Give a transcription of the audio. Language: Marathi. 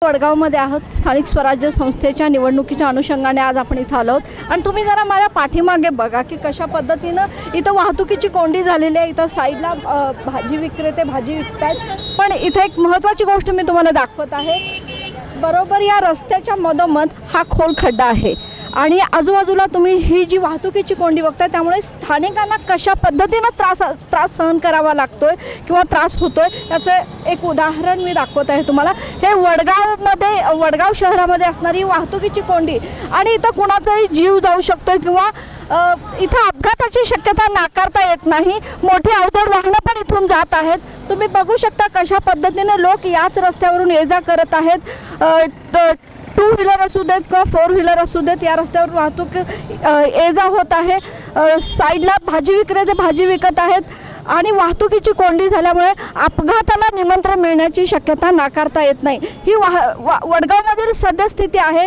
वडगावमध्ये आहोत. स्थानिक स्वराज्य संस्थेच्या निवडणुकीच्या अनुषंगाने आज आपण इथं आलो आहोत आणि तुम्ही जरा माझ्या पाठीमागे बघा की कशा पद्धतीनं इथं वाहतुकीची कोंडी झालेली आहे. इथं साईडला भाजी विक्रेते भाजी विकतात, पण इथे एक महत्त्वाची गोष्ट मी तुम्हाला दाखवत आहे. बरोबर या रस्त्याच्या मधोमध हा खोल खड्डा आहे आणि आजूबाजूला तुम्ही ही जी वाहतुकीची कोंडी बघताय, त्यामुळे स्थानिकांना कशा पद्धतीनं त्रास सहन करावा लागतोय किंवा त्रास होतोय याचं एक उदाहरण मी दाखवत आहे तुम्हाला. हे वडगाव शहरामध्ये असणारी वाहतुकीची कोंडी आणि इथं कुणाचाही जीव जाऊ शकतोय किंवा इथं अपघाताची शक्यता नाकारता येत नाही. मोठी अवजड वाहनं पण इथून जात आहेत. तुम्ही बघू शकता कशा पद्धतीने लोक याच रस्त्यावरून ये जा करत आहेत. 2 व्हीलर असू देत किंवा 4 व्हीलर असू देत, या रस्त्यावर वाहतूक ये जा होत आहे. साईडला भाजी विक्रेते भाजी विकत आहेत आणि वाहतुकीची कोंडी झाल्यामुळे अपघाताला निमंत्रण मिळण्याची शक्यता नाकारता येत नाही. ही वडगावमधील सद्यस्थिती आहे.